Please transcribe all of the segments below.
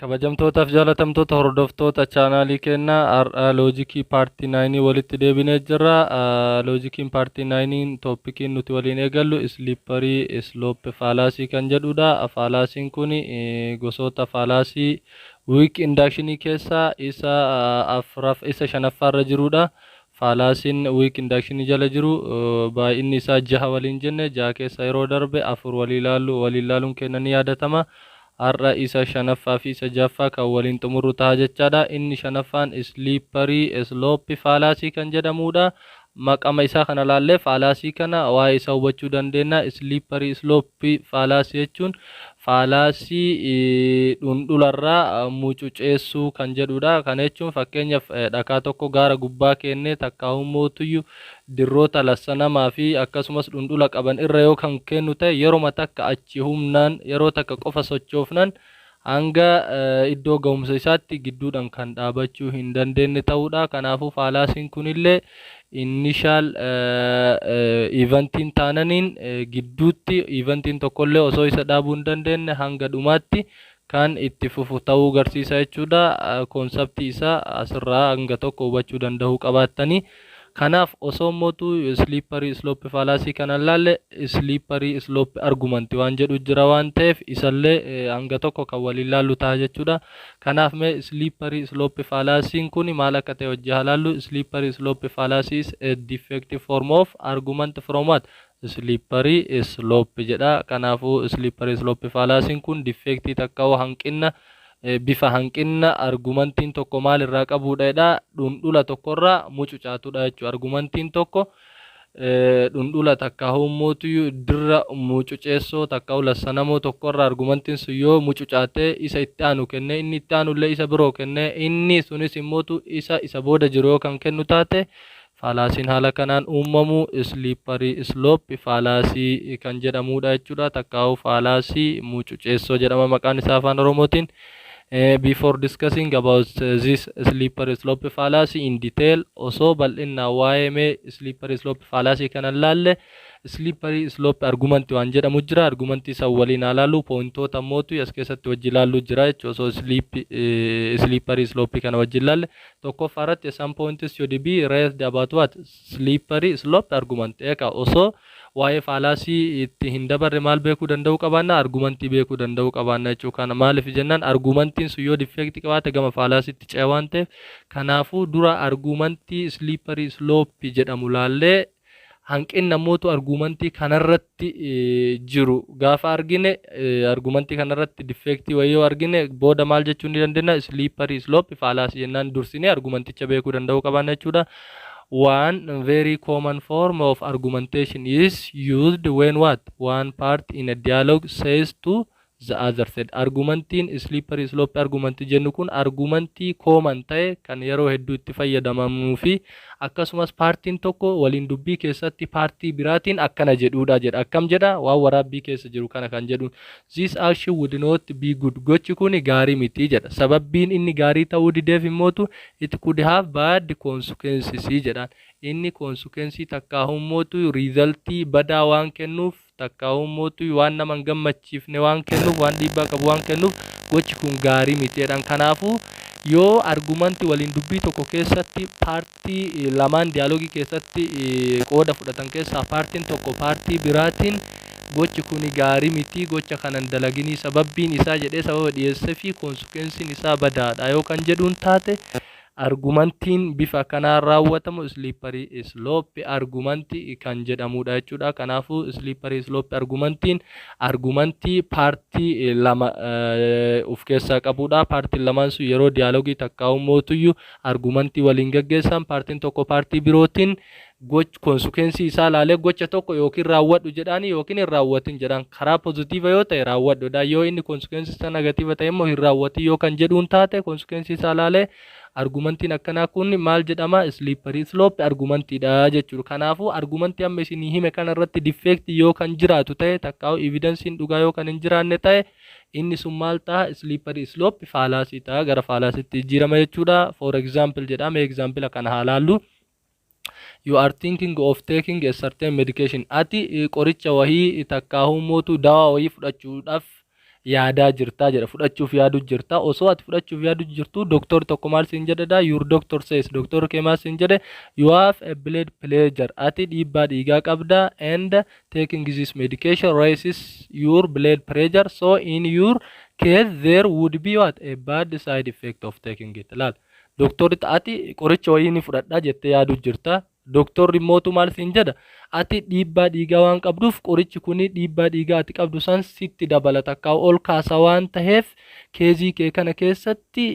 kabajamtootaaf jaalatamtoota hordoftoota chaanaalii kennaa loojikii paartii 9 walitti deebinee jirra. Loojikiin paartii 9 tooppikiin nuti waliin eegallu slippery slope fallacy kan jedhudha. Fallacy'n kun gosoota fallacy weak inductionii keessaa isa shanaffaarra jirudha. Fallacy'n weak inductionii jala jiru baay'inni isaa 6 waliin jenne 6 keessa yeroo darbe 4 waliilaaluun keenya ni yaadatama. Har'a isa shanaffaa fi isa jaffaa kan waliin xumuru ta'a jechaadha. Inni shanaffaan slippery slope fallacy kan jedhamudha. Maqama isaa kana laallee fallacy kana waa'ee isaa hubachuu dandeenya. Slippery slope fallacy jechuun fallacy dhundhularraa mucuceessuu kan jedhudha. Kana jechuun fakkeenyaaf dhakaa tokko gaara gubbaa kennee takka mootuyyuu dirroota lassanamaa fi akkasumas dhundhula qaban irra yoo kan kennu ta'e yeroo takka achi humnaan yeroo takka qofa sochoofnan hanga iddoo ga'umsa isaatti gidduudhaan kan dhaabachuu hin dandeenye ta'udha. Kanaafuu fallacy'n kunillee initial eventiin taananiin gidduutti eventiin tokkollee osoo isa dhaabuu hin dandeenye hanga dhumaatti kan itti fufu ta'uu agarsiisa jechuudha. Konseptii isaa asirraa hanga tokko hubachuu danda'uu qabaattanii. Kanaaf osoo mootu slippery slope fallacy kana laalle slippery slope argument waan jedhu jira waan ta'eef isallee hanga tokko kan waliin laallu ta'a jechuudha. Kanaaf mee slippery slope fallacy'n kun maal akka ta'e hojii halaallu. Slippery slope fallacy is a defective form of argument from what? Slippery slope jedha. Kanaafuu slippery slope fallacy'n kun defectii takka hanqina bifa hanqina argumentiin tokko maal irraa qabudha. Dhundhula tokkorraa mucucaatudha jechuudha. Argumentiin tokko dhundhula takka mootu dirra mucuceessoo takka lassanamoo tokkorraa argumentiin sun yoo mucucaatee isa itti aanu kenne inni itti aanullee isa biroo kenne inni sunis immootu isa booda jiru yoo kan kennu taate fallacy'n haala kanaan uumamu slippery slope fallacy kan jedhamudha jechuudha. Takka fallacy mucuceessoo jedhama maqaan isaa afaan Oromootiin. Before discussing about this slippery slope fallacy in detail, also bal'inna waa'ee slippery slope fallacy kana laalle slippery slope argument waan jedhamu jira. Argumentii isa waliin ilaallu pointoota mootu as keessatti wajji ilaallu jira jechuudha. So slippery slope kana wajji ilaalle tokkoffaa irratti some points should be raised about what? Slippery slope argument. Osoo waa'ee fallacy itti hin dabarre maal beekuu danda'uu qabaanna? Argumentii beekuu danda'uu qabaanna jechuudha. Kana maaliif jennaan argumentiin sun yoo defect qabaate gama fallacytti ce'ee waan ta'eef kanaafuu dura argumentii slippery slope jedhamu laallee hanqinna mootu argumentii kanarratti jiru gaafa argine argumentii kanarratti defectii wayii argine booda maal jechuu ni dandeenya? Slippery slope fallacy jennaan dursine argumenticha beekuu danda'uu qabaanna jechuudha. One very common form of argumentation is used when what? One part in a dialogue says to the other side. Argumentiin slippery slope argument jennu kun argumentii common ta'e kan yeroo hedduu itti fayyadamamuu fi akkasumas paartiin tokko waliin dubbii keessatti paartii biraatiin akkana jedhuudha jedha. Akkam jedha? Waan waraabbii keessa jiru kana kan jedhu. This action would not be good. Gochi kun gaarii miti jedha. Sababbiin inni gaarii ta'uu dideef immootu it could have bad consequences jedhaan. Inni consequence takka mootu resultii badaa waan kennuuf takka mootu waan nama hin gammachiifne waan kennuuf waan dhiibbaa qabu waan kennuuf gochi kun gaarii miti jedhan. Kanaafuu yoo argumentii waliin dubbii tokko keessatti paartii lamaan dialoogii keessatti qooda fudhatan keessaa paartiin tokko paartii biraatiin gochi kun gaarii miti gocha kanan dalaginii sababbiin isaa jedhee sababa dhiyeessee fi consequencein isaa badaadha yoo kan jedhuun taate argumentiin bifa kanaan raawwatamu slippery slope argumentii kan jedhamudha jechuudha. Kanaafuu slippery slope argumentii paartii lama of keessaa qabudha. Paartiin lamaan sun yeroo dialoogii takka mootuyyuu argumentii waliin gaggeessan paartiin tokko paartii birootiin consequence isaa laalee gocha tokko yookiin raawwadhu jedhaani yookiin hin raawwatin jedhan. Karaa positive yoo ta'e raawwadhudha. Yoo inni consequence isaa negative ta'e immoo hin raawwatin yoo kan jedhuun taate consequence isaa laalee argumentiin akkanaa kun maal jedhama? Slippery slope argumentiidha jechuudha. Kanaafuu argumentii amma isin hime kana irratti defect yoo kan jiraatu ta'e takka evidencein dhugaa yoo kan hin jiraanne ta'e inni sun maal ta'a? Slippery slope fallacy ta'a. Gara fallacytti jijjiirama jechuudha. For example jedhama. Example kana haalaallu. You are thinking of taking a certain medication. Ati qoricha wahii takka mootu dawaa wahii fudhachuudhaaf yaadaa jirtaa jedha fudhachuuf yaadu jirta osoo ati fudhachuuf yaadu jirtu doktor tokko maal siin jedhedha your doctor says doktor kee maal siin jedhe you have a blood pressure ati dhiibbaa dhiigaa qabda and taking this medication raises your blood pressure so in your case there would be what a bad side effect of taking it laal doktorri ati qoricha wayii ni fudhadha jettee yaadu jirta doktorri mootu maal siin jedha ati dhiibbaa dhiigaa waan qabduuf qorichi kuni dhiibbaa dhiigaa ati qabdu san sitti dabalata akka ol kaasa waan taheef keezii kee kana keessatti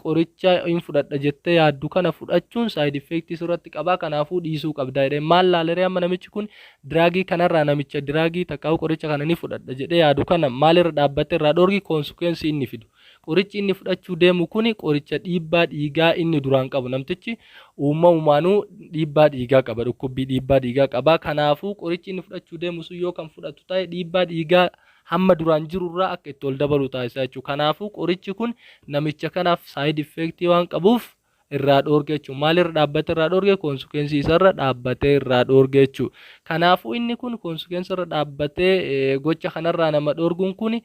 qoricha hin fudhadha jettee yaaddu kana fudhachuun side effect irratti qaba kanaafuu dhiisuu qabda jedhee maal laalee amma namichi kun diraagii kanarraa namicha diraagii takkaa qoricha kana ni fudhadha jedhee yaadu kana maalirra dhaabbate irraa dhoorgi consequence inni fidu qorichi inni fudhachuu deemu kuni qoricha dhiibbaa dhiigaa inni duraan qabu namtichi uumamumaanuu dhiibbaa dhiigaa qaba dhukkubbii dhiibbaa dhiigaa qaba kanaafuu qorichi inni fudhachuu deemu sun yoo kan fudhatu ta'e dhiibbaa dhiigaa hamma duraan jirurraa akka itti ol dabalu taasisaa jechuudha kanaafuu qorichi kun namicha kanaaf side effect waan qabuuf irraa dhoorge jechuudha maalirra dhaabbate irraa dhoorge consequence isarra dhaabbatee irraa dhoorge jechuudha kanaafuu inni kun consequence irra dhaabbatee gocha kanarraa nama dhoorguun kun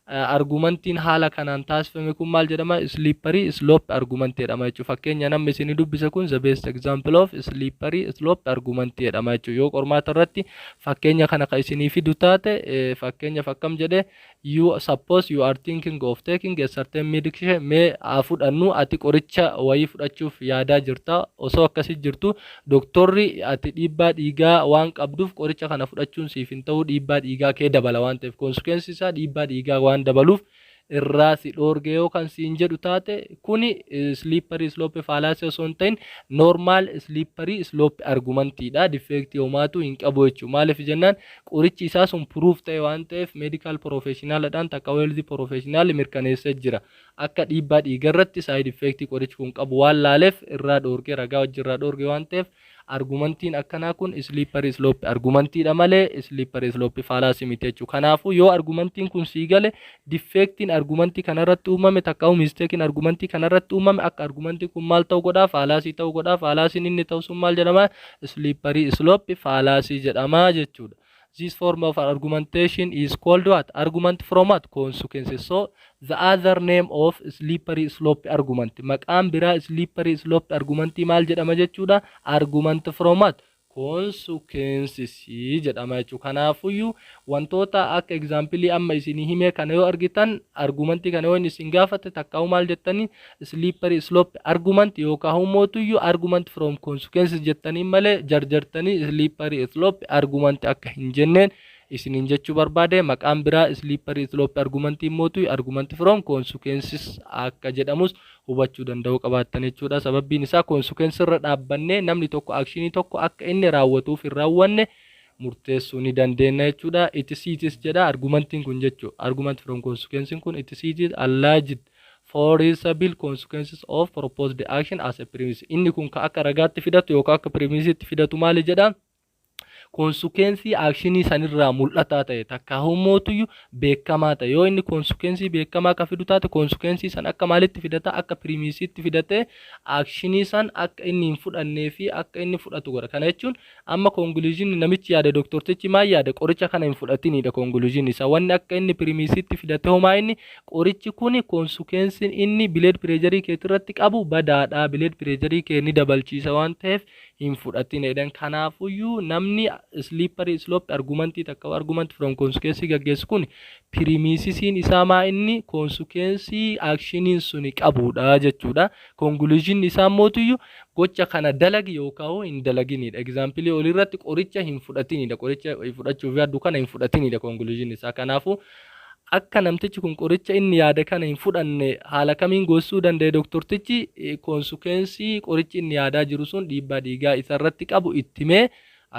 argumentiin haala kanaan taasifame kun maal jedhama slippery slope argument jedhama jechuudha fakkeenya namni isin dubbise kun the best example of slippery slope argument jedhama jechuudha yoo qormaata irratti fakkeenya kana ka isinii fidu taate fakkeenyaaf akkam jedhe you suppose you are thinking of taking a certain medication mee fudhannu ati qoricha wayii fudhachuuf yaadaa jirta osoo akkasii jirtu doktorri ati dhiibbaa dhiigaa waan qabduuf qoricha kana fudhachuun siif hin ta'u dhiibbaa dhiigaa kee dabala waan ta'eef consequence isaa dhiibbaa dhiigaa waan dabaluuf irraa si dhoorge yoo kan siin jedhu taate kuni slippery slope fallacy osoo hin ta'in normal slippery slope argumentiidha defect homaatu hin qabu jechuudha maaliif jennaan qorichi isaa sun proof ta'e waan ta'eef medical professionaladhaan takka health professional mirkaneessee jira akka dhiibbaa dhiigarratti side effect qorichi kun qabu waan laaleef irraa dhoorge ragaa wajjirraa dhoorge waan ta'eef argumentiin akkanaa kun slippery slope argumentiidha malee slippery slope fallacy miti jechuudha kanaafuu yoo argumentiin kun sii gale defectiin argumentii kanarratti uumame takka mistakein argumentii kanarratti uumame akka argumentii kun maal ta'u godhaa fallacy ta'u godhaa fallacy'n inni ta'u sun maal jedhama slippery slope fallacy jedhama jechuudha this form of argumentation is called what argument from what consequences so the other name of slippery slope argument maqaan biraa slippery slope argument maal jedhama jechuudha argument from what consequences jedhama jechuudha kanaafuu wantoota akka example amma isinii hime kana yoo argitan argumentii kana yoo isin gaafate takka maal jettanii slippery slope argument yookaan mootuyyuu argument from consequences jettanii malee jarjartanii slippery slope argument akka hin jenneen isinin jechuu barbaade maqaan biraa slippery slope argumentii mootu argument from consequences akka jedhamus hubachuu danda'u qabaatan jechuudha sababbiin isaa consequence irra dhaabbanne namni tokko actionii tokko akka inni raawwatuuf hin raawwanne murteessuu ni dandeenya jechuudha it is jedha argumentiin kun jechuudha argument from consequences kun it is alleged foreseeable consequences of proposed action as a premise inni kun ka akka ragaatti fidatu yookaan akka premisitti fidatu maali jedha consequence actionii sanirraa mul'ataa ta'e takka humootu beekamaa ta'e yoo inni consequence beekamaa ka fidu taate consequence san akka maalitti fidata akka primisitti fidate actionii san akka inni hin fudhannee fi akka inni fudhatu godha kana jechuun amma conclusion namichi yaada doktortichi maal yaada qoricha kana hin fudhatinidha conclusion isa wanni akka inni primisitti fidate homaa inni qorichi kuni consequence inni blood pressure keetirratti qabu badaadha blood pressure kee ni dabalchiisa waan ta'eef hin fudhatinedha kanaafuu namni slippery slope argumentii takka argument from consequence gaggeessu kun premisisiin isaa maa inni consequence actionin suni qabudha jechuudha conclusion isaa mootuyyuu gocha kana dalagi yookaan hin dalaginidha example olirratti qoricha hin fudhatinidha qoricha fudhachuuf yaadu kana hin fudhatinidha conclusion isaa kanaafuu akka namtichi kun qoricha inni yaada kana hin fudhanne haala kamiin goosuu danda'e doktortichi consequence qorichi inni yaadaa jiru sun dhiibbaa dhiigaa isarratti qabu ittimee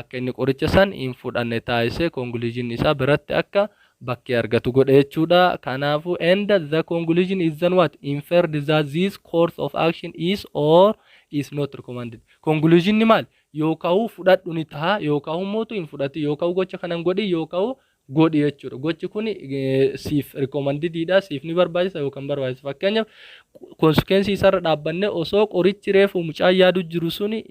akka inni qoricha san hin fudhanne taasise conclusion isaa biratti akka bakkee argatu godhe jechuudha kanaafu and the conclusion is then what inferred that this course of action is or is not recommended conclusion ni maal yookaan fudhadhu ni ta'a yookaan mootu hin fudhati yookaan gocha kanan godhi yookaan godhi jechuudha gochi kun siif recommended dha siif ni barbaachisa yookaan barbaachisa fakkeenyaaf consequence isarra dhaabbanne osoo qorichi reefu mucaa yaadu jiru suni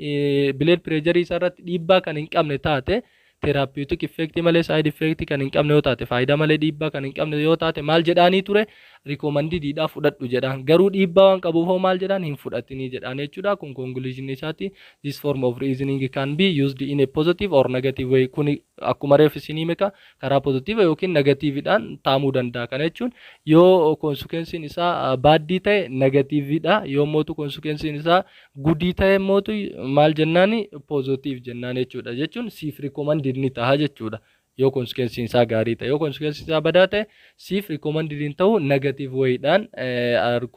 blood pressure isarratti dhiibbaa kan hin qabne taate therapeutic effect malee side effect kan hin qabne yoo taate faayidaa malee dhiibbaa kan hin qabne yoo taate maal jedhaanii ture recommendedidha fudhadhu jedhaan garuu dhiibbaa waan qabuuf hoo maal jedhaan hin fudhatinii jedhaan jechuudha kun conclusion isaati this form of reasoning can be used in a positive or negative way kun akkuma reef isinii meka karaa positive yookiin negativeidhaan taamuu danda'a kana jechuun yoo consequence isaa baaddii ta'e negativeidha yoo mootu consequence isaa gudii ta'e mootu maal jennaani positive jennaan jechuudha siif recommended ni ta'a jechuudha yoo consequence isaa gaarii ta'e yoo consequence isaa badaa ta'e siif recommended hin ta'u negative wayidhaan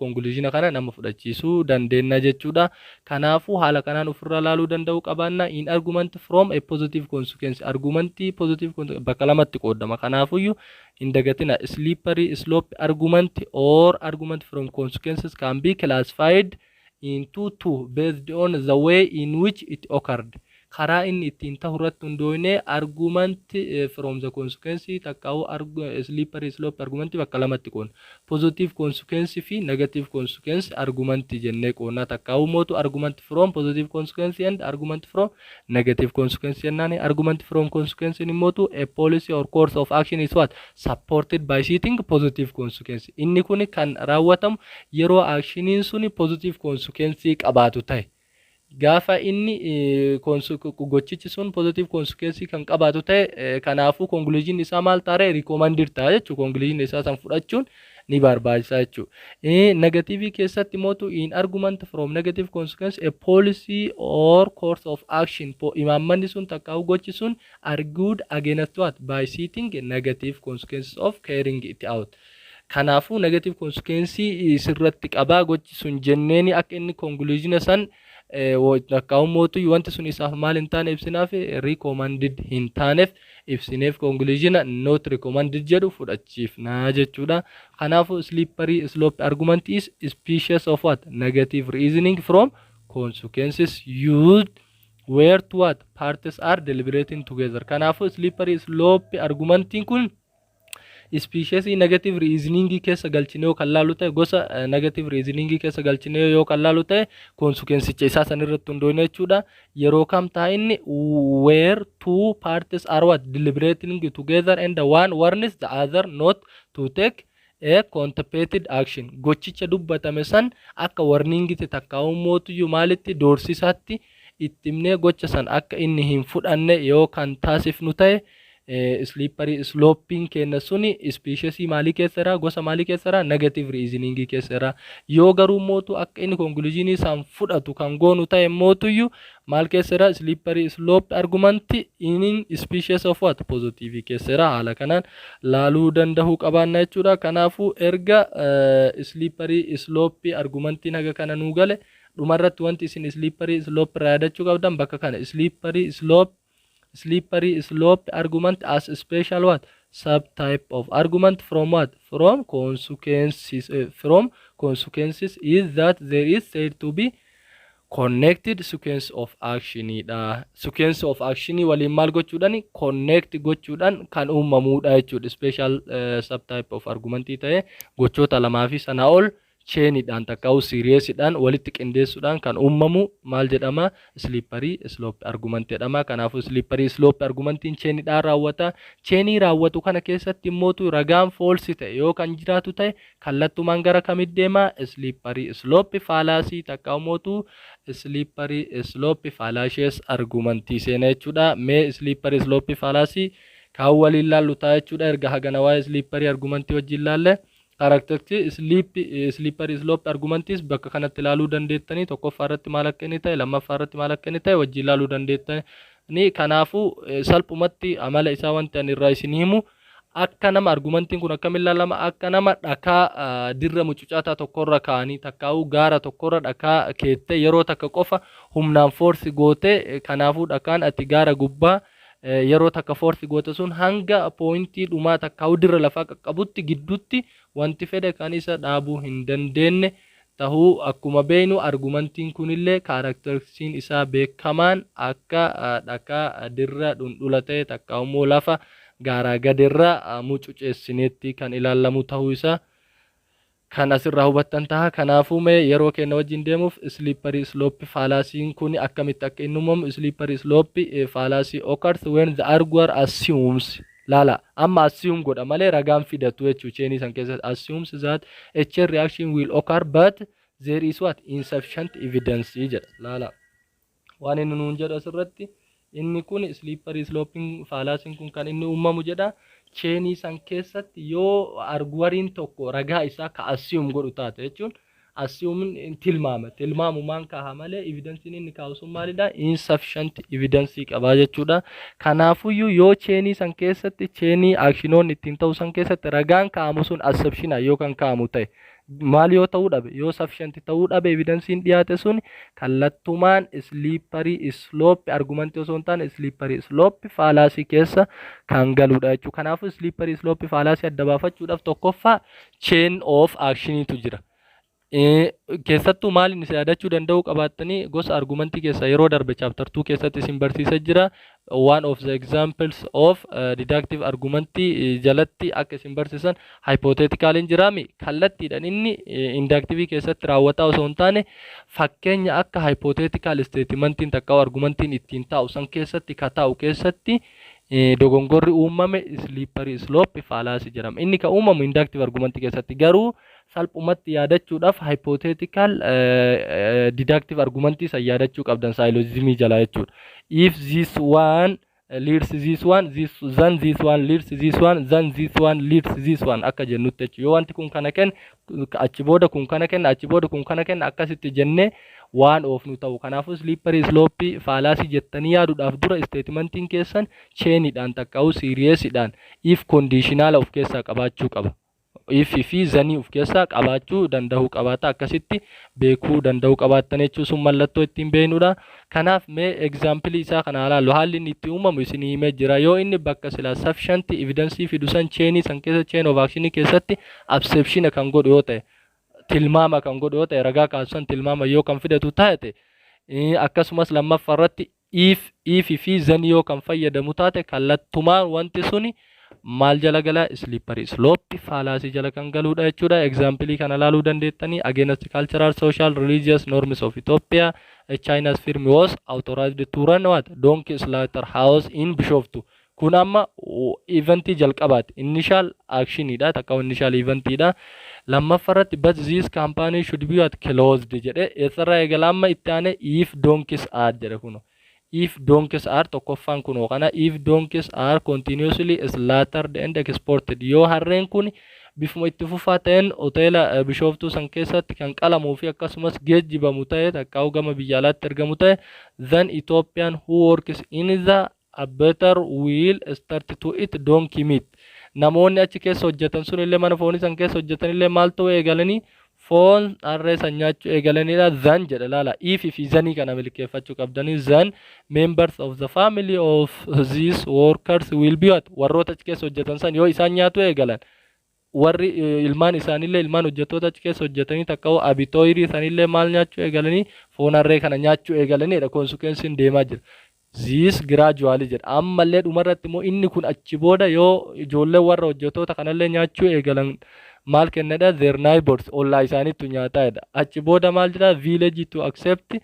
conclusion kana nama fudhachiisuu dandeenya jechuudha kanaafuu haala kanaan ofirra laaluu danda'u qabaanna in argument from a positive consequence argument positive bakka lamatti qoodama kanaafuyyuu hin dagatina slippery slope argument or argument from consequences can be classified into two based on the way in which it occurred karaa inni ittiin ta'urratti hundoone argument from the consequence takkaawu slippery slope argument bakka lamatti qoon positive consequence fi negative consequence argument jennee qoonna takkaawu mootu argument from positive consequence and argument from negative consequence jennaani argument from consequence ni mootu a policy or course of action is what supported by citing positive consequence inni kun kan raawwatamu yeroo actioniin suni positive consequence qabaatu ta'e gaafa inni gochichi sun positive consequence kan qabaatu ta'e kanaafu conclusion isaa maal taare recommended ta'a jechuudha conclusion isaa san fudhachuun ni barbaachisa jechuudha negative keessatti mootu in argument from negative consequence a policy or course of action imaammanni sun takkaawu gochi sun argued against what by citing negative consequences of carrying it out kanaafu negative consequence sirratti qabaa gochi sun jenneeni akka inni conclusion san takkaawu mootu wanti sun isaaf maal hin taane ibsinaaf recommended hin taaneef ibsineef conclusion not recommended jedhu fudhachiifnaa jechuudha kanaafu slippery slope argument is species of what negative reasoning from consequences used where to what parties are deliberating together kanaafu slippery slope argumentiin kun species negative reasoning keessa galchine yoo kallaalu ta'e gosa negative reasoning keessa galchine yoo kallaalu ta'e consequence isaa san irratti hundoone jechuudha yeroo kam ta'a inni where two parties are what deliberating together and one warns the other not to take a contemplated action gochicha dubbatame san akka warning itti takkaawu mootu maalitti doorsisaatti ittimne gocha san akka inni hin fudhanne yoo kan taasifnu ta'e slippery sloping kenna suni species mali keessara gosa mali keessara negative reasoning keessara yoo garuu mootu akka inni conclusion isaan fudhatu kan goonu ta'e mootuyyuu maal keessara slippery slope argument in species of what positive keessara haala kanaan laaluu danda'uu qabaanna jechuudha kanaafu erga slippery slope argument naga kana nu gale dhumarratti wanti isin slippery slope raadachuu qabdan bakka kana slippery slope argument as a special what subtype of argument from what from consequences is that there is said to be connected sequence of action sequence of action waliin maal gochuudhaan connect gochuudhaan kan uumamuudha jechuudha special subtype of argument ta'e gochoota lamaa fi sanaa ol chainidhaan takkaawu seriousdhaan walitti qindeessuudhaan kan uumamu maal jedhama slippery slope argument jedhama kanaafu slippery slope argumentiin chainidhaan raawwata chainii raawwatu kana keessatti mootu ragaan false ta'e yoo kan jiraatu ta'e kallattumaan gara kamitti deema slippery slope fallacy takkaawu mootu slippery slope fallacious argument seena jechuudha mee slippery slope fallacy kan waliin laallu ta'a jechuudha erga hagana waa'ee slippery argument wajjin laalle characteristic slippery slope argumentis bakka kanatti ilaaluu dandeettanii tokkoffaa irratti maal akka inni ta'e lammaffaa irratti maal akka inni ta'e wajjin ilaaluu dandeettanii kanaafu salphumatti amala isaa wanti ani irraa isin himu akka nama argumentiin kun akkamiin ilaalama akka nama dhakaa dirra mucucaataa tokkorra kaanii takkaawu gaara tokkorra dhakaa keette yeroo takka qofa humnaan force goote kanaafu dhakaan ati gaara gubbaa yeroo takka force goote sun hanga pointii dhumaa takkaawu dirra lafaa qaqqabutti gidduutti wanti fedhe kan isa dhaabuu hin dandeenye tahuu akkuma beeynu argumentiin kunillee karakteristiksiin isaa beekamaan akka dhakaa dirra dhundhulatee takkaawu lafa gaaraa gadirra mucuceessineetti kan ilaallamu tahuu isaa kan asirraa hubattan ta'a. Kanaafuu mee yeroo keenya wajjin deemuuf slippery slope fallaasiin kun akkamitti akka inni uumamu slippery slope fallacy occurs when the arguer assumes lala amma assume godha malee ragaan fidatu jechuu cheenii san keessatti assumes that a chain reaction will occur but there is what insufficient evidence jedha lala waan inni nuun jedhu asirratti inni kun slippery sloping fallaasiin kun kan inni uumamu jedha cheenii san keessatti yoo arguwariin tokko ragaa isaa ka assume godhu taate jechuun assume tilmaamu maan kaha malee evidence inni kaawu sun maalidha insufficient evidence qabaa jechuudha. Kanaafuu yoo cheenii san keessatti cheenii actionoon ittiin ta'u san keessatti ragaan kaamu sun assumption yookaan kaamu ta'e maal yoo ta'uu dhabe yoo sufficient ta'uu dhabe evidensiin dhiyaate sun kallattumaan slippery slope argumentii osoo hin taane slippery slope fallacy keessa kan galudha jechuudha. Kanaafuu slippery slope fallacy adda baafachuudhaaf tokkoffaa chain of actionitu jira. Keessattuu maaliin isa yaadachuu danda'u qabaattanii gosa argumentii keessa yeroo darbe chapter 2 keessatti isin barsiisa jira. One of the examples of deductive argumentii jalatti akka isin barsiisan hypothetical jiraami kallattiidhaan inni inductive keessatti raawwataa osoo hin taane fakkeenya akka hypothetical statementiin takka argumentiin ittiin taa'u san keessatti ka taa'u keessatti dogongorri uumame slippery slope fallacy jedhama. Inni ka uumamu inductive argumentii keessatti garuu salphumatti yaadachuudhaaf hypothetical deductive argumentii san yaadachuu qabdan syllogismii jala jechuudha. If this one leads this one, then this one leads this one, then this one leads this one akka jennutti jechuudha. Yoo wanti kun kana kenna achi booda kun kana kenna achi booda kun kana kenna akkasitti jennee waan oofnu ta'u. Kanaafuu slippery slope fallacy jettanii yaaduudhaaf dura statementiin keessan chainidhaan takka'u seriousdhaan if conditional of keessaa qabaachuu qaba. If fi zanii of keessaa qabaachuu danda'u qabaata akkasitti beekuu danda'u qabaattan jechuun sun mallattoo ittiin beeknudha. Kanaaf mee example isaa kana ilaallu haalli inni itti uumamu isinii himee jira. Yoo inni bakka sila sufficient evidence fidu san chainii san keessa chain of action keessatti absorption kan godhu yoo ta'e tilmaama kan godhu yoo ta'e ragaa kaasusan tilmaama yoo kan fidatu taate akkasumas lammaffaa irratti if fi zanii yoo kan fayyadamu taate kallattumaan wanti suni maal jala gala slippery slope fallacy jala kan galudha jechuudha. Example kana ilaaluu dandeettanii against cultural social religious norms of Ethiopia China's firm was authorized to run what donkey slaughterhouse in Bishoftu. Kun amma eventii jalqabaati initial actionidha takka initial eventidha. Lammaffaa irratti but this company should be what closed jedhe eessarraa eegala amma itti aane if donkeys are jedhe kuno. If donkeys are tokkoffaan kunoo kana if donkeys are continuously slaughtered and exported yoo harreen kun bifuma itti fufaa ta'een hoteela Bishoftuu san keessatti kan qalamuu fi akkasumas geejjibamu ta'e takkaa'u gama biyya alaatti ergamu ta'e then Ethiopian who works in the better will start to eat donkey meat. Namoonni achi keessa hojjetan sun illee mana foonii san keessa hojjetan illee maal ta'u eegalanii foon harree san nyaachuu eegalanidha. Zan jedha laala if fi zanii kana milkeeffachuu qabdanii zan members of the family of these workers will be what warroota achi keessa hojjetan san yoo isaan nyaatu eegalan warri ilmaan isaanillee ilmaan hojjettoota achi keessa hojjetanii takka'u abitooyirii isaanillee maal nyaachuu eegalanii foon harree kana nyaachuu eegalanidha. Konsekwensiin deemaa jira. This gradually jedha ammallee dhumarratti immoo inni kun achi booda yoo ijoollee warra hojjettoota kanallee nyaachuu eegalan maal kennedha their neighbors ollaa isaaniitu nyaataadha. Achi booda maal jedha village to accept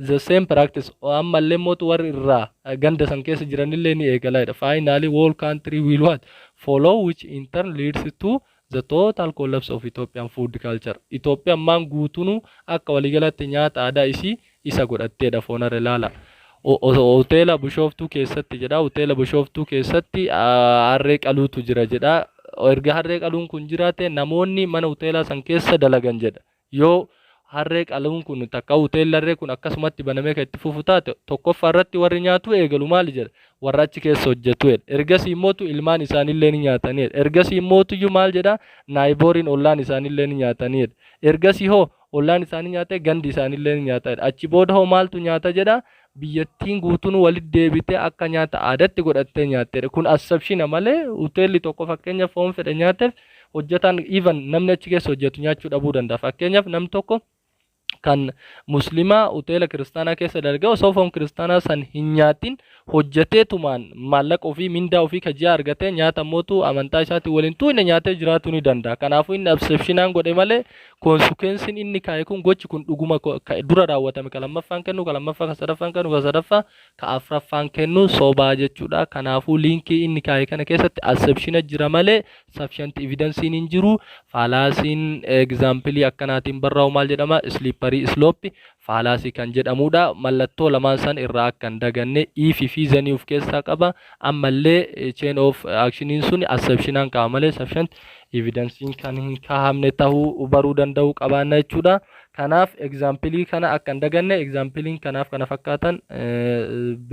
the same practice ammallee mootu warri irraa ganda san keessa jiranillee ni eegaladha. Finally whole country will what follow which in turn leads to the total collapse of Ethiopian food culture. Ethiopian maan guutunuu akka waliigalatti nyaata aadaa isa godhatteedha foon harree laala. Hoteela Bishoftuu keessatti jedha hoteela Bishoftuu keessatti harree qaluutu jira jedha. Erga harree qaluun kun jiraate namoonni mana hoteelaa san keessa dalagan jedha. Yoo harree qaluun kun takka hoteelli harree kun akkasumatti banamee kan itti fufu taate tokkoffaa irratti warri nyaatu eegalu maali jedha warra achi keessa hojjetu jedha. Ergasii immootu ilmaan isaanillee ni nyaatanidha. Ergasii immootuyyuu maal jedha naayibooriin ollaan isaanillee ni nyaatanidha. Ergasii hoo ollaan isaanii nyaate gandi isaanillee ni nyaatadha. Achi booda hoo maaltu nyaata jedha biyyattiin guutuun walitti deebitee akka nyaata aadaatti godhattee nyaatteedha. Kun assumption malee hoteelli tokko fakkeenyaaf foon fedhe nyaateef hojjetaan even namni achi keessa hojjetu nyaachuu dhabuu danda'a. Fakkeenyaaf nam tokko kan muslimaa hoteela kiristaanaa keessa dalga osoo foon kiristaanaa san hin nyaatin hojjeteetumaan maallaqa ofii mindaa ofii kajjaa argatee nyaata mootu amantaa isaatii waliin tuune nyaatee jiraachuu ni danda'a. Kanaafuu inni absepshinaan godhe malee konsekwensiin inni kaa'e kun gochi kun dhuguma dura raawwatame ka lammaffaan kennu ka lammaffaa ka sadaffaan kennu ka sadaffaa ka afraffaan kennu sobaa jechuudha. Kanaafuu liinkii inni kaa'e kana keessatti absepshina jira malee sufficient evidensiin hin jiru. Faalaasiin egzaampilii akkanaatiin barraa'u maal jedhama? Slippery slope faalaasii kan jedhamudha. Mallattoo lamaan san irraa akka hin daganne ifi fi zanii of keessaa qaba. Ammallee chain of actioniin sun assumptionaan ka'a malee sufficient evidensiin kan hin kaa'amne ta'uu baruu danda'u qabaanna jechuudha. Kanaaf example kana akka hin daganne example kanaaf kana fakkaatan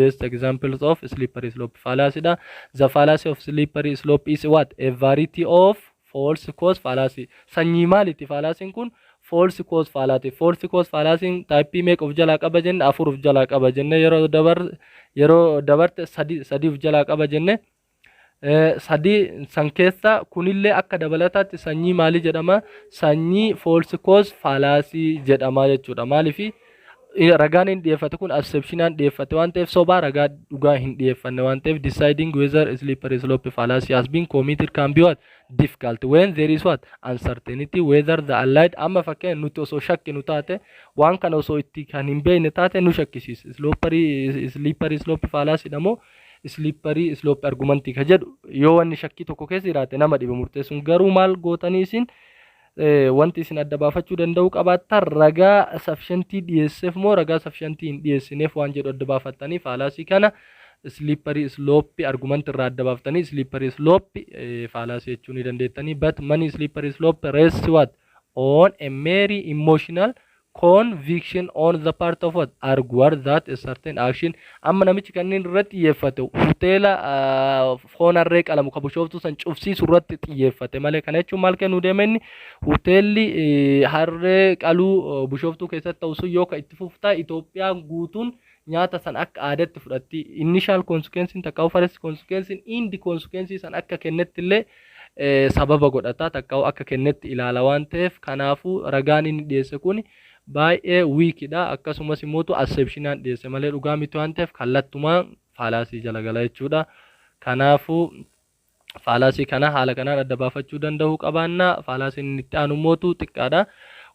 best examples of slippery slope fallacy dha. The fallacy of slippery slope is what? A variety of false cause fallacy. Sanyii maaliti fallacy'n kun? False cause fallacy. False cause fallacy'n type meeqa of jalaa qaba jenne? 4 of jalaa qaba jenne. Yeroo dabarte sadi of jalaa qaba jenne. Sadi san keessa kunillee akka dabalataatti sanyii maali jedhama? Sanyii false cause fallacy jedhama jechuudha. Maaliif ragaan hin dhiyeeffate kun assumptionaan dhiyeeffate waan ta'eef sobaa ragaa dhugaa hin dhiyeeffanne waan ta'eef deciding whether slippery slope fallacy has been committed can be what? Difficult when there is what? Uncertainty whether the allied amma fakkeen nuti osoo shakkinu taate waan kana osoo itti kan hin beekne taate nu shakkisiisa. Slippery slope fallacy damo slippery slope argumentii ka jedhu yoo wanni shakkii tokko keessa jiraate nama dhibe murteessuun garuu maal gootanii isin wanti isin adda baafachuu danda'u qabaattan ragaa sufficientii dhiyeesseef moo ragaa sufficientii hin dhiyeessineef waan jedhu adda baafattanii fallacy kana slippery slope argument irraa adda baaftanii slippery slope fallacy jechuu ni dandeettanii. But many slippery slope rests what? On a mere emotional conviction on the part of what? Arguer that a certain action amma namichi kanneen irratti xiyyeeffate hoteela foon harree qalamu ka bushooftu san cufsiisu irratti xiyyeeffate malee kana jechuun maal kennu deemenni hoteelli harree qaluu bushooftuu keessatti ta'usu yoo ka itti fuftaa Itoophiyaan guutuun nyaata san akka aadaatti fudhatti initial consequence takka first consequence indi consequence san akka kennetti illee sababa godhata takka akka kennetti ilaala waan ta'eef kanaafuu ragaan inni dhiyeesse kun baay'ee wiikidha. Akkasumas immoo assumptionaan dhiyeesse malee dhugaa miti waan ta'eef kallattumaan fallacy jala gala jechuudha. Kanaafuu fallacy kana haala kanaan adda baafachuu danda'uu qabaanna. Fallacy inni itti aanu mootu xiqqaadha.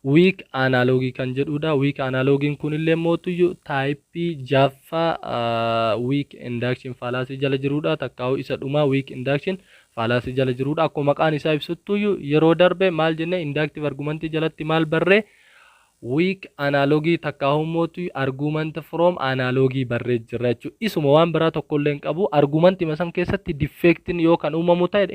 Weak analogy kan jedhudha. Weak analogiin kunillee mootu type jaffa weak induction fallacy jala jirudha. Takkaa'u isa dhuma weak induction fallacy jala jirudha. Akkuma maqaan isaa ibsuttu yeroo darbe maal jenne inductive argument jalatti maal barree weak analogy takkaa'u mootu argument from analogy barree jira jechuudha. Isuma waan biraa tokkollee hin qabu. Argument masan keessatti defectin yoo kan uumamu ta'e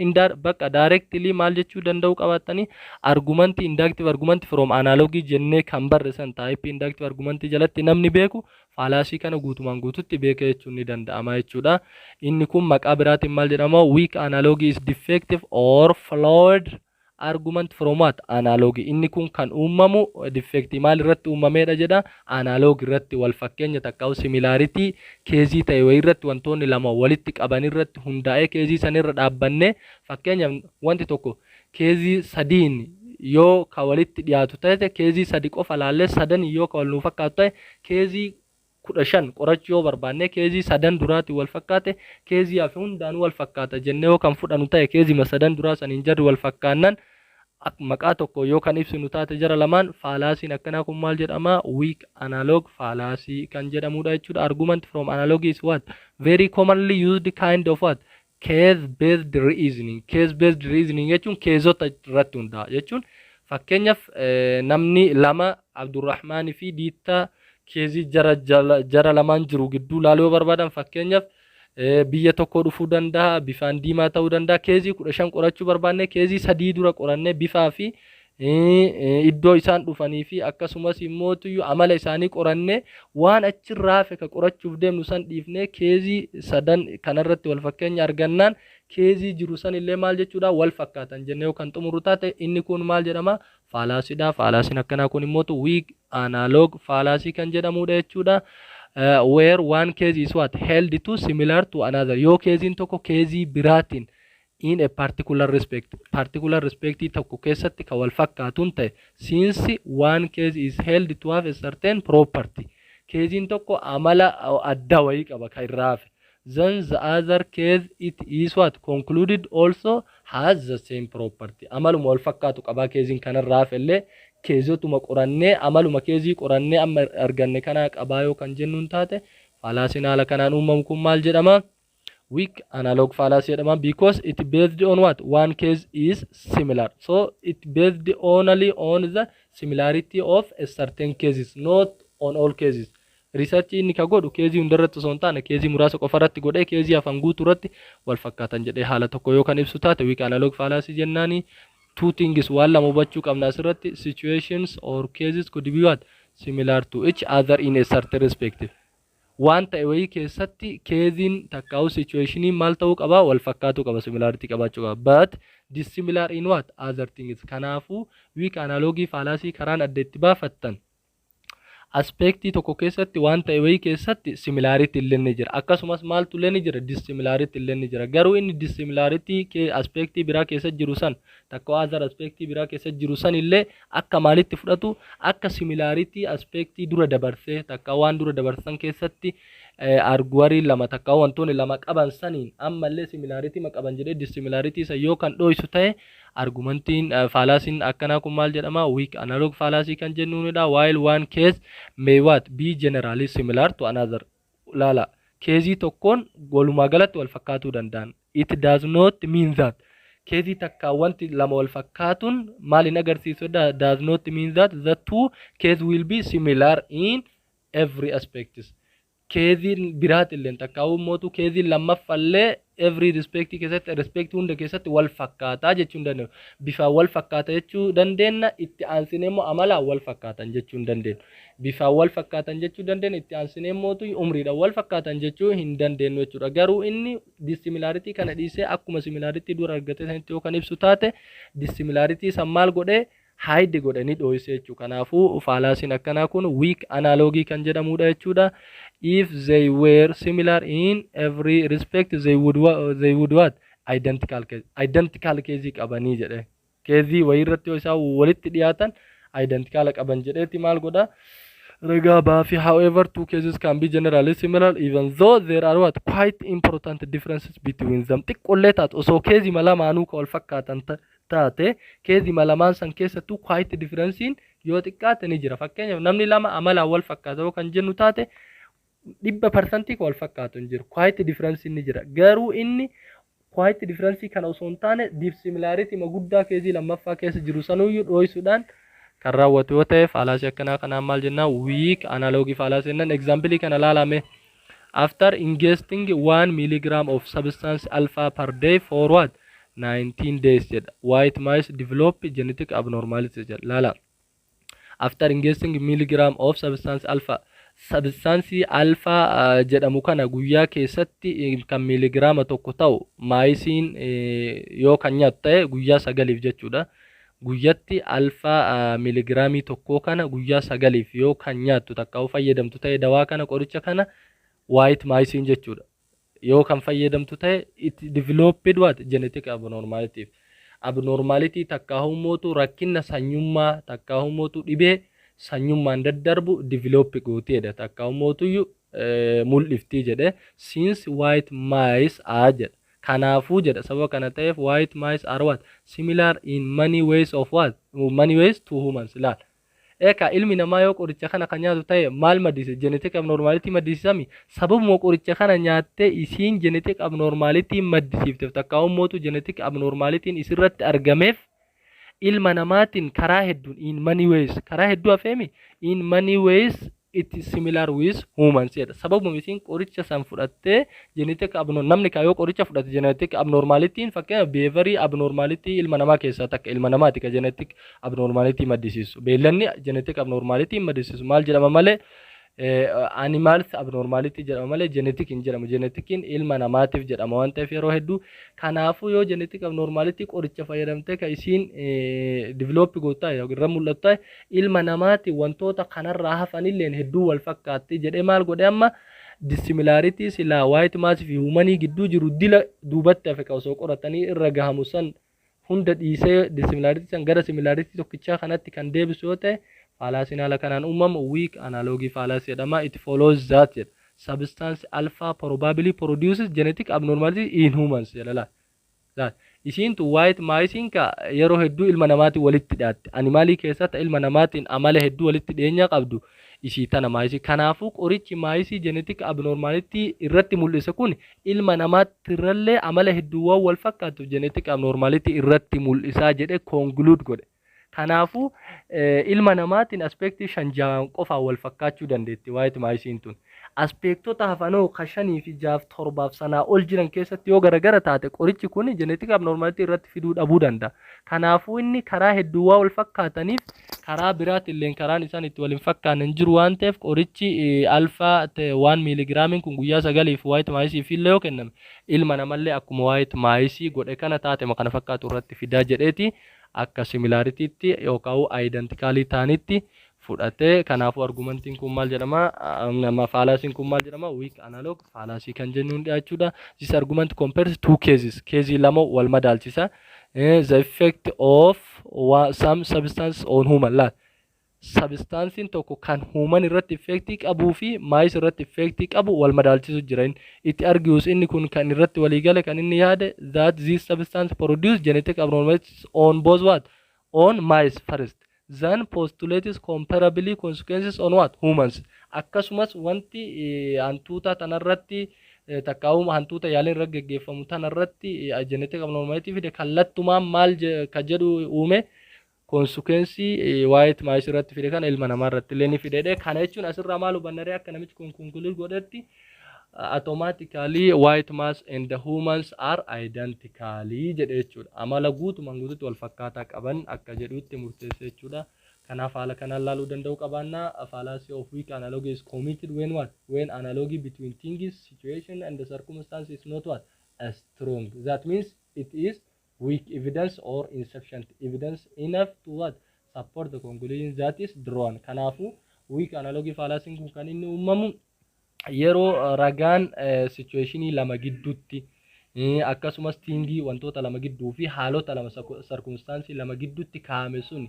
bakka directly maal jechuu danda'u qabaatanii argument inductive argument from analogy jennee kan barreessan type inductive argument jalatti namni beeku fallacy kana guutumaan guututti beeka jechuun ni danda'ama jechuudha. Inni kun maqaa biraatiin maal jedhama? Weak analogy is defective or flawed argument from what? Analogy. Inni kun kan uumamu defecti maal irratti uumamedha jedha? Analogy irratti wal fakkeenya takkaa'u similarity keezii ta'e wayii irratti wantoonni lama walitti qaban irratti hundaa'ee keezii san irra dhaabbanne fakkeenyaaf wanti tokko keezii sadiin yoo ka walitti dhiyaatu ta'e keezii sadi qofa laallee sadan yoo ka wal nu fakkaatu ta'e keezii 15 qorachuu yoo barbaanne keezii sadan duraati wal fakkaate keezii hafe hundaan wal fakkaata jennee yoo kan fudhanu ta'e keezii sadan duraa saniin jarri wal fakkaannan maqaa tokko yoo kan ibsinu taate jara lamaan fallacy'n akkanaa kun maal jedhama? Weak analog fallacy kan jedhamudha jechuudha. Argument from analogy is what? Very commonly used kind of what? Case based reasoning. Case based reasoning jechuun keezota irratti hundaa'a jechuun fakkeenyaaf namni lama Abdurrahmaan fi Diittaa keezii jara lamaan jiru gidduu laaluu barbaadan fakkeenyaaf biyya tokko dhufuu danda'a, bifaan diimaa ta'uu danda'a. Keezii 15 qorachuu barbaanne keezii 3 dura qoranne bifaa fi iddoo isaan dhufanii fi akkasumas immoo amala isaanii qoranne waan achirraa hafe ka qorachuuf deemnu san dhiifne keezii sadan kanarratti wal fakkeenya argannaan keezii jiru san illee maal jechuudha? Wal fakkaatan jennee yoo kan xumuru taate inni kun maal jedhama? Fallacy'dha. Fallacy'n akkanaa kun immoo weak analog fallacy kan jedhamudha jechuudha. Where one case is what? Held to similar to another. Yoo keeziin tokko keezii biraatiin in a particular respect tokko keessatti ka wal fakkaatuun ta'e since one case is held to have a certain property keeziin tokko amala adda wayii qaba ka irraafe then the other case it is what concluded also has the same property amaluma wal fakkaatu qaba keeziin kanarraafe illee keezotuma qorannee amaluma keezii qorannee amma arganne kana qabaa yoo kan jennuun taate fallaasiin haala kanaan uumamu kun maal jedhama weak analog fallacy jedhama because it based on what one case is similar so it based only on the similarity of a certain cases not on all cases research inni ka godhu keezii hundarratti osoo hin taane keezii muraasa qofarratti godhee keezii hafan guutuurratti wal fakkaatan jedhee haala tokko yoo kan ibsu taate weak analog fallacy jennaani two things waan lama hubachuu qabna asirratti situations or cases could be what similar to each other in a certain respect waan ta'e wayii keessatti keeziin takkaa'u situationii maal ta'uu qaba wal fakkaatu qaba similarity qabaachuu qaba but dissimilar in what other things kanaafu weak analog fallacy karaan adda itti baafattan aspektii tokko keessatti waan ta'e wayii keessatti similarity illee ni jira akkasumas maaltu illee ni jira dissimilarity illee ni jira garuu inni dissimilarity aspektii biraa keessa jiru san takka other aspektii biraa keessa jiru san illee akka maalitti fudhatu akka similarity aspektii dura dabarsee takka waan dura dabarsan keessatti arguwarii lama takka wantoonni lama qaban saniin ammallee similarity ma qaban jedhee dissimilarity isa yoo kan dho'isu ta'e argumentiin fallacy'n akkanaa kun maal jedhama weak analog fallacy kan jennuunidha while one case may what be generally similar to another lala keezii tokkoon walumaa galatti wal fakkaatuu danda'an it does not mean that keezii takka wanti lama wal fakkaatuun maal hin agarsiisu does not mean that the two case will be similar in every aspect keeziin biraat illee takkaa'uu mootu keeziin lammaffallee every respect keessatti respect hunda keessatti wal fakkaataa jechuun dandeenyu bifaan wal fakkaata jechuu dandeenya itti aansinee immoo amalaan wal fakkaatan jechuun dandeenyu bifaan wal fakkaatan jechuu dandeenya itti aansinee mootu umriidhaan wal fakkaatan jechuu hin dandeenyu jechuudha garuu inni dissimilarity kana dhiisee akkuma similarity dura argate sanitti yoo kan ibsu taate dissimilarity san maal godhee hide godhanii dho'isee jechuudha kanaafuu fallacy'n akkanaa kun weak analog kan jedhamudha jechuudha if they were similar in every respect they would what identical case qabanii jedhe keezii wayii irratti yoo isaan walitti dhiyaatan identical qaban jedheeti maal godha ragaa baafi however two cases can be generally similar even though there are what quite important differences between them xiqqollee taatu osoo keezii malamaanuu ka wal fakkaatan taate keezii malamaan san keessattuu quite differencein yoo xiqqaate ni jira fakkeenyaaf namni lama amalaan wal fakkaata yoo kan jennu taate 100% ka wal fakkaatu hin jiru quite difference ni jira garuu inni quite difference kana osoo hin taane dissimilarity ma guddaa keezii lammaffaa keessa jiru sanuyyuu dho'isuudhaan kan raawwatu yoo ta'e fallacy akkanaa kanaan maal jenna weak analog fallacy jennaan example kana laalame after ingesting 1 milligram of substance alpha per day for what 19 days jedha white mice develop genetic abnormalities jedha laala after ingesting milligram of substance alpha jedhamu kana guyyaa keessatti kan miiligraama tokko ta'u maayisiin yoo kan nyaatu ta'e guyyaa 9 jechuudha guyyatti alfa miiligiraamii tokko kana guyyaa 9 yoo kan nyaatu takka fayyadamtu ta'e dawaa kana qoricha kana white maayisiin jechuudha yoo kan fayyadamtu ta'e it developed what genetic abnormality takka humootu rakkina sanyummaa takka humootu dhibee sanyummaan daddarbu develop gooteedha takka humootu mul'iftii jedhe since white mice are jedha kanaafuu jedha sababa kana ta'eef white mice are what similar in many ways to humans laal eka ilmi namaa yoo qoricha kana kan nyaatu ta'e maal maddisiisa genetic abnormality maddisiisami sababuma qoricha kana nyaattee isiin genetic abnormality maddisiifteef takka humootu genetic abnormality isirratti argameef ilma namaatiin karaa hedduun in many ways karaa hedduu afeemi in many ways it is similar with humans jedha sababuma isiin qoricha san fudhattee genetic namni kaayoo qoricha fudhatte genetic abnormality fakkeenya behavior abnormality ilma namaa keessaa takka ilma namaati ka genetic abnormality maddisiisu beellanni genetic abnormality maddisiisu maal jedhama malee animals abnormality jedhama malee genetic hin jedhamu geneticin ilma namaatiif jedhama waan ta'eef yeroo hedduu kanaafuu yoo genetic abnormality qoricha fayyadamtee ka isiin develop gootaa irra mul'atu ilma namaati wantoota kanarraa hafanilleen hedduu wal fakkaatti jedhee maal godhe amma dissimilarity sila white mass fi humanii gidduu jiru dila duubatti hafe ka osoo qoratanii irra gahamu san hunda dhiisee dissimilarity san gara similarity tokkichaa kanatti kan deebisu yoo ta'e fallaasiin haala kanaan uumamu weak analogy fallacy jedhama. It follows that substance alpha probably produces genetic abnormality in humans jedhala. Isiin tu white mice ka yeroo hedduu ilma namaatiin walitti dhiyaatte animaalii keessatti ilma namaatiin amala hedduu walitti dhiyeenya qabdu isii tana mice. Kanaafuu qorichi mice genetic abnormality irratti mul'ise kun ilma namaatti irrallee amala hedduu wal fakkaatu genetic abnormality irratti mul'isaa jedhe conclude godhe. Kanaafuu ilma namaatiin aspektii shanjaan qofa wal fakkaachuu dandeetti white mice tun. Aspektoota hafanoo kashanii fi jaaf torbaaf sanaa ol jiran keessatti yoo garagara taate qorichi kun genetic abnormality irratti fiduu dhabuu danda'a. Kanaafuu inni karaa hedduu wal fakkaataniif karaa biraatillee karaan isaan itti wal hin fakkaanne jiru waan ta'eef qorichi alfa 1 miligiraamiin kun guyyaa 9 white mice fi illee yoo kenname ilma namallee akkuma white mice godhe kana taate kana fakkaatu irratti fidaa jedheeti akka similarity yookaan identically taanitti fudhate. Kanaafuu argumentiin kun maal jedhama fallaasiin kun maal jedhama weak analog fallacy kan jennuun dhiyaachuudha. This argument compares two cases case lama wal madaalchisa. The effect of some substance on human life. Substance tokko kan human irratti effectii qabuu fi mice irratti effectii qabu wal madaalchisu jira. It argues inni kun kan irratti walii gale kan inni yaade that this substance produce genetic abnormalities on both what on mice first then postulates comparably consequences on what humans. Akkasumas wanti hantuuta tanarratti takkaa'uma hantuuta yaaliin irra geggeeffamu tanarratti genetic abnormality fide kallattumaan maal ka jedhu uume consequence white mice irratti fide kana ilma namaa irratti illee ni fide. Kana jechuun asirraa maal hubannaree akka namichi kun conclude godhetti automatically white mice and the humans are identically jedhe jechuudha. Amala guutumaan guututti wal fakkaataa qaban akka jedhutti murteessee jechuudha. Kanaaf haala kanaan laaluu danda'u qabaannaa. Fallacy of weak analogy is committed when what when analogy between things situation and the circumstance is not what as strong. That means it is weak evidence or insufficient evidence enough to what support the conclusion that is drawn. Kanaafu weak analogy fallacy kun kan inni uumamu yeroo ragaan situationii lama gidduutti akkasumas tingii wantoota lama gidduu fi haalota lama circumstance lama gidduutti kaa'ame sun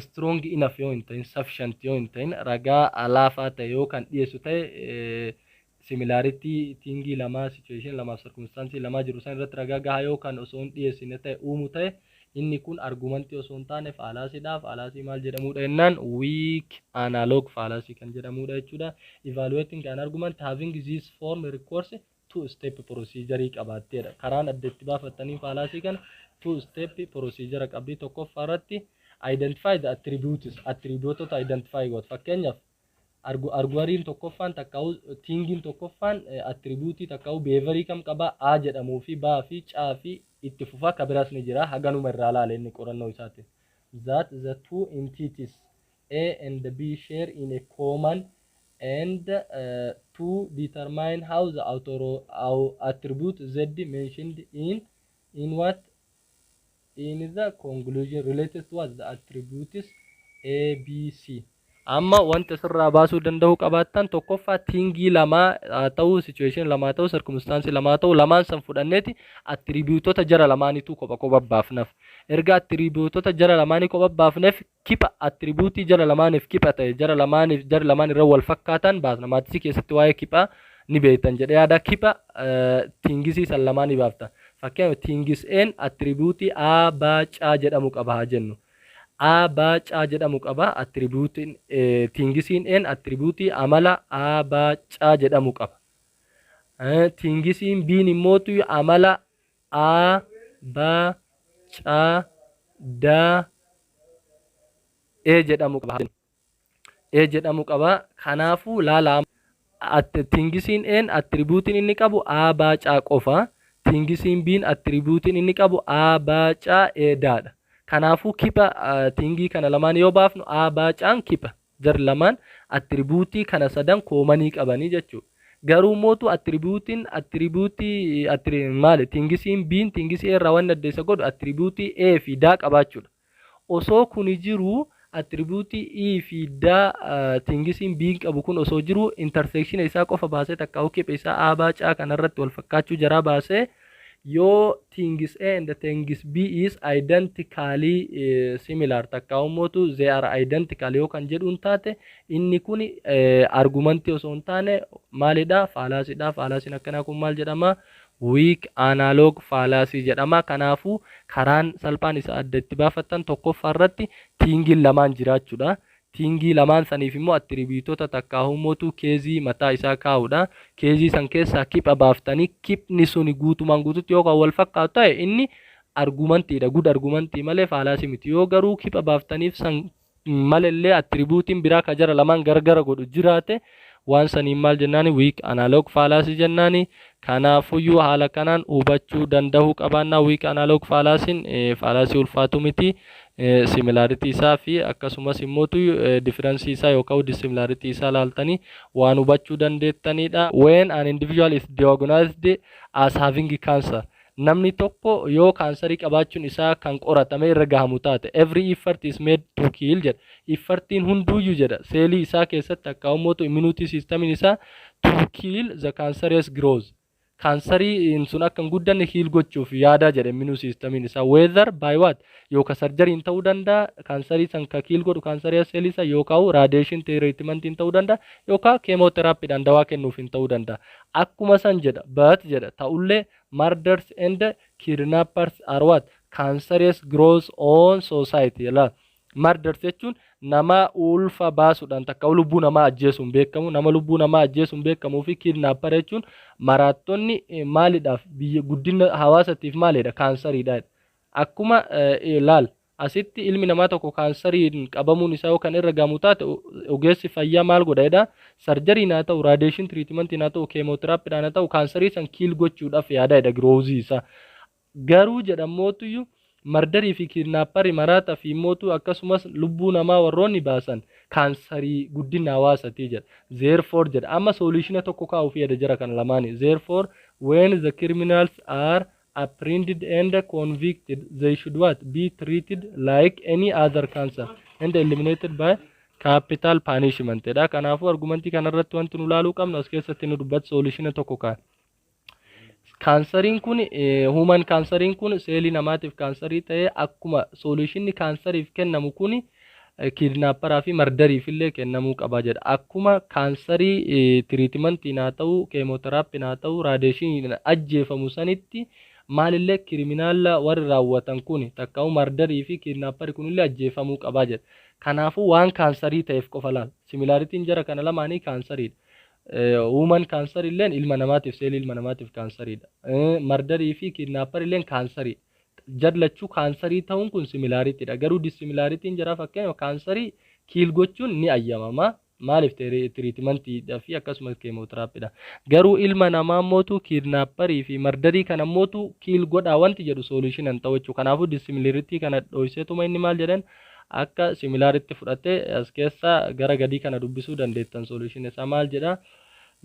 strong enough yoo hin ta'in sufficient yoo hin ta'in ragaa laafaa ta'e yoo kan dhiyeessu ta'e similarity tingii lama situation lama circumstance lama jiru san irratti ragaa gahaa yoo kan osoo hin dhiyeessine ta'e uumu ta'e inni kun argumentii osoo hin taane fallacyidhaaf fallacy maal jedhamudha jennaan weak analog fallacy kan jedhamudha jechuudha. Evaluating an argument having this form recourse two step procedure qabaatteedha. Karaan adda itti baafatanii fallacy kana two step procedure qabdi. Tokkoffaa irratti identify the attributes identify godha. Fakkeenyaaf arguariin tokkoffaan takkaa'u tingiin tokkoffaan attribute takkaa'u behavior kam qaba a jedhamuu fi b fi c fi itti fufaa kabiraas ni jira haganuma irraa laale inni qorannoo isaati. That the two entities A and B share in a common and to determine how the attribute Z mentioned in what in the conclusion related to what the attributes A, B, C. Amma wanta sirraa baasuu danda'u qabaattan tokkoffaa tingii lama ta'uu situation lama ta'uu circumstance lama ta'uu lamaan san fudhanneeti attribuutota jara lamaanitu kopha baafnaf. Erga attribuutota jara lamaanii kopha baafneef kipa attribuutii jara lamaaniif kipa ta'e jara lamaan irra wal fakkaatan baasna. Maatisii keessatti waa'ee kipa ni beektan jedhee yaada kipa tingisii san lamaanii baafta. Fakkeenyaaf tingiseen attribuutii A, B, C jedhamu qaba haa jennu. A, B, C jedhamu qaba. Attribuutiin tingisiin N attribuutii amala A, B, C jedhamu qaba. Tingisiin B immootu amala A, B, C, D, E jedhamu qaba. E jedhamu qaba. Kanaafuu laala tingisiin N attribuutiin inni qabu A, B, C qofa. Tingisiin B attribuutiin inni qabu A, B, C, E daadha. Kanaafuu kipa tingii kana lamaan yoo baafnu A, B, C kipa jar lamaan attribuutii kana sadan koomanii qabanii jechuudha. Garuu mootu attribuutiin maali tingisiin B tingisii irraa waan adda isa godhu attribuutii E fi D qabaachuudha. Osoo kuni jiru attribute e fi da tingisiin biin qabu kun osoo jiru intersection isaa qofa baasee takka keep isaa a baacaa kanarratti wal fakkaachuu jara baasee yoo tingis A and tingis B is identically similar takka ummotu they are identical yoo kan jedhuun taate inni kun argumentii osoo hin taane maalidha fallacyidha. Fallacyin akkanaa kun maal jedhama weak analog fallacy jedhama. Kanaafu karaan salphaan isa adda itti baafattan tokkoffaa irratti tingin lamaan jiraachuudha. Tingii lamaan saniif immoo attribuutota takka humootu keezii mataa isaa kaa'uudha. Keezii san keessaa kipha baaftanii kipni suni guutumaan guututti yoo kan wal fakkaatu ta'e inni argumentiidha. Good argumentii malee fallacy miti. Yoo garuu kipha baaftaniif san malillee attribuutiin biraa ka jara lamaan gargara godhu jiraate waan saniin maal jennaani weak analog fallacy jennaani. Kanaafuyyuu haala kanaan hubachuu danda'uu qabaannaa. Weak analog fallacy'n fallacy ulfaatu miti. Similarity isaa fi akkasumas immootu difference isaa yookaan dissimilarity isaa laaltanii waan hubachuu dandeettanidha. When an individual is diagnosed as having cancer, namni tokko yoo kaansarii qabaachuun isaa kan qoratame irra gahamu taate every effort is made to kill jedha. Effortiin hunduuyyuu jedha seelii isaa keessatti akka ummootu immunity system isaa to kill the cancerous growth. Cancerii sun akka guddanne heal gochuuf yaada jedha immune system isaa whether by what yookaan surgery ta'uu danda'a. Cancerii san ka heal godhu cancerous cell isa yookaan radiation treatment ta'uu danda'a yookaan chemotherapy dawaa kennuuf ta'uu danda'a. Akkuma san jedha but jedha ta'ullee murders and kidnappers are what cancerous growth on society. Murders jechuun nama ulfa baasuudhaan takka lubbuu namaa ajjeesuun beekamu. Nama lubbuu namaa ajjeesuun beekamuu fi kidnapper jechuun maraattonni maaliidhaaf biyya guddina hawaasatiif maalidha kaansariidha. Akkuma laal asitti ilmi namaa tokko kaansariin qabamuun isaa kan irra gahamu taate ogeessi fayyaa maal godhaedha surgery naa ta'u radiation treatment naa ta'u chemotherapy naa ta'u kaansarii san kiil gochuudhaaf yaadaedha growth isaa. Garuu jedhamootuyyuu mardarii fi kidnapperii maraata fi mootu akkasumas lubbuu namaa warroonni baasan kaansarii guddina hawaasatii jedha. Therefore jedha amma solution tokko kaa'uuf yaada jira kan lamaani. Therefore when the criminals are apprehended and convicted they should what be treated like any other cancer and eliminated by capital punishment. Kanaafu argumentii kanarratti wanti nu laaluu qabnu as keessatti nu dubbat solution tokko kaa'e. Kansariin kun human kansariin kun seelii namaatiif kansarii ta'ee akkuma solutionni kansariif kennamu kun kidnapperaa fi mardariif illee kennamuu qaba jedha. Akkuma kansarii treatmentii naa ta'u chemotherapy naa ta'u radiation ajjeefamu sanitti maalillee kriminaala warri raawwatan kun takka mardarii fi kidnapperii kun illee ajjeefamuu qaba jedha. Kanaafu waan kansarii ta'eef qofa laal. Similaritiin jara kana lamaanii kansariidha. Human cancer illeen ilma namaatiif seelii ilma namaatiif kansariidha. Mardarii fi kidnapper illeen kansarii. Jadlachuu kansarii ta'uun kun similarityidha. Garuu dissimilaritiin jara fakkeenyaaf kansarii kiil gochuun ni ayyamama. Maaliif treatmentiidha fi akkasumas chemotherapyidha. Garuu ilma namaa mootu kidnapperii fi mardarii kana mootu kiil godhaa wanti jedhu solution hin ta'u jechuudha. Kanaafuu dissimilaritii kana dho'iseetuma inni maal jedhan akka similarity fudhatte as keessa gara gadii kana dubbisuu dandeettan solution isaa maal jedha.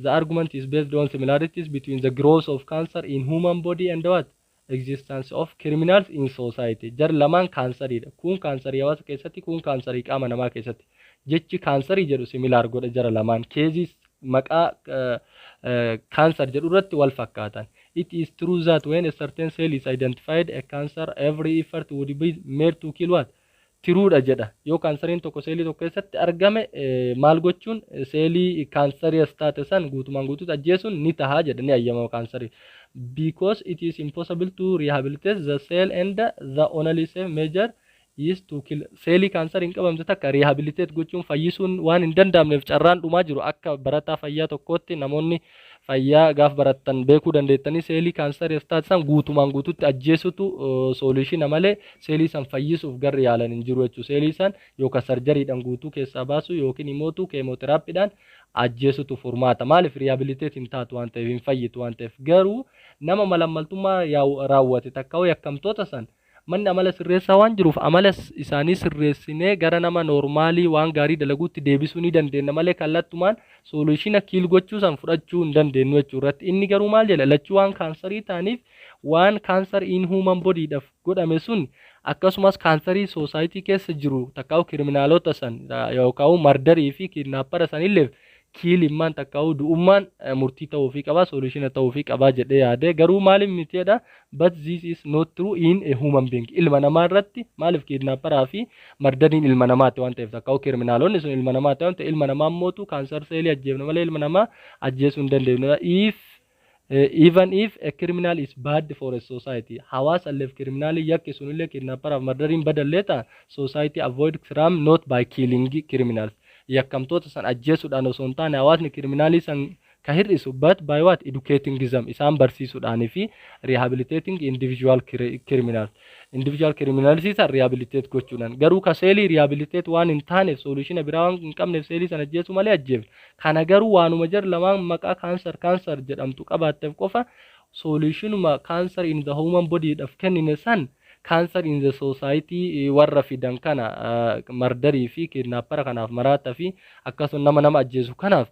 The argument is based on similarities between the growth of cancer in human body and what existence of criminals in society. Jar lamaan kansariidha. Kun kansarii hawaasa keessatti kun kansarii qaama namaa keessatti. Jechi kansarii jedhu similar godha jara lamaan. Cases maqaa cancer jedhu irratti wal fakkaatan. It is true that when a certain cell is identified a cancer every effort would be made to kill what tiruudha jedha. Yoo kansariin tokko seelii tokko keessatti argame maal gochuun seelii kansariis taate san guutumaan guutuutti ajjeesuun ni taha jedha ni ayyama kansarii. Because it is impossible to rehabilitate the cell and the only safe measure is to kill. Seelii kansariin qabamte takka rehabilitate gochuun fayyisuun waan hin danda'amneef carraan dhumaa jiru akka barataa fayyaa tokkootti namoonni fayyaa gaaf barattan beekuu dandeettanii seelii kansariis taate san guutumaan guutuutti ajjeesutu solution malee seelii san fayyisuuf garri yaalan hin jiru jechuudha. Seelii san yookaan sarjariidhaan guutuu keessaa baasu yookiin immoo keemoteraappiidhaan ajjeesutu furmaata. Maaliif rehabilitate hin taatu waan ta'eef hin fayyitu waan ta'eef. Garuu nama malammaltummaa raawwate takka yakkamtoota san manni amala sirreessaa waan jiruuf amala isaanii sirreessinee gara nama noormaalii waan gaarii dalaguutti deebisuu ni dandeenya malee kallattumaan solution kiil gochuu san fudhachuu hin dandeenyu jechuurratti. Inni garuu maal jedha lachuu waan kaansarii ta'aniif waan kaanser in human bodyidhaaf godhame sun akkasumas kaansarii society keessa jiru takkaa'u kriminaalota san yookaan mardarii fi kidnaappara sanillee kiilimmaan takkaa'u du'ummaan murtii ta'uu fi qabaa solution ta'uu fi qabaa jedhee yaade garuu maaliif mitiidha but this is not true in a human being ilma namaa irratti maaliif kidnaapparaa fi mardariin ilma namaati waan ta'eef takkaa'u kriminaalonni sun ilma namaati waan ta'eef ilma namaa mootu kaanser seelii ajjeefna malee ilma namaa ajjeesuu hin dandeenyu. Even if a criminal is bad for a society, hawaasa illee criminal yakki sunillee kidnapparaaf mardariin badalleeta society avoid crime not by killing criminals. Yakkamtoota san ajjeesuudhaan osoo hin taane hawaasni kriminaalii san ka hir'isu but by what educating them isaan barsiisuudhaanii fi rehabilitating individual criminals. Individual criminals isa rehabilitate gochuudhaan garuu ka seelii rehabilitate waan hin taaneef solution biraa waan hin qabneef seelii san ajjeesu malee ajjeefna. Kana garuu waanuma jar lamaan maqaa cancer jedhamtu qabaatteef qofa solutionuma cancer in the human body dhaaf kennine san cancer in the society warra fidan kana mardarii fi kidnappara kanaaf maraata fi akkasuma nama ajjeesu kanaaf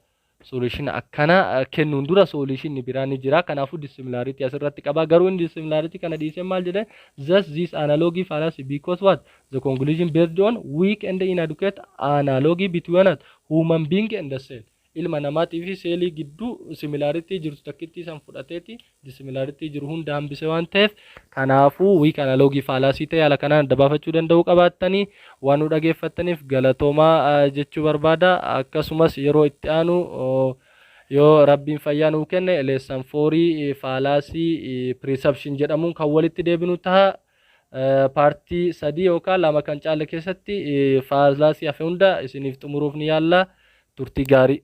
solution akkana kennuun dura solution biraa ni jira. Kanaafuu dissimilarity asirratti qaba garuu inni dissimilarity kana dhiisee maal jedhe just this analogy fallacy because what the conclusion based on weak and inadequate analogy between human being and the cell ilma namaatii fi seelii gidduu similarity jirtu takkitti san fudhateeti dissimilarity jiru hunda hambise waan ta'eef kanaafuu weak analogy fallacy ta'e haala kanaan adda baafachuu danda'uu qabaattanii waan nu dhageeffattaniif galatoomaa jechuu barbaada. Akkasumas yeroo itti aanu yoo rabbiin fayyaa nuu kenne lesson 4 fallacy perception jedhamuun kan walitti deebinu ta'a. Paartii 3 yookaan 2 kan caala keessatti fallacy hafe hunda isiniif xumuruuf ni yaalla. Turtii gaarii.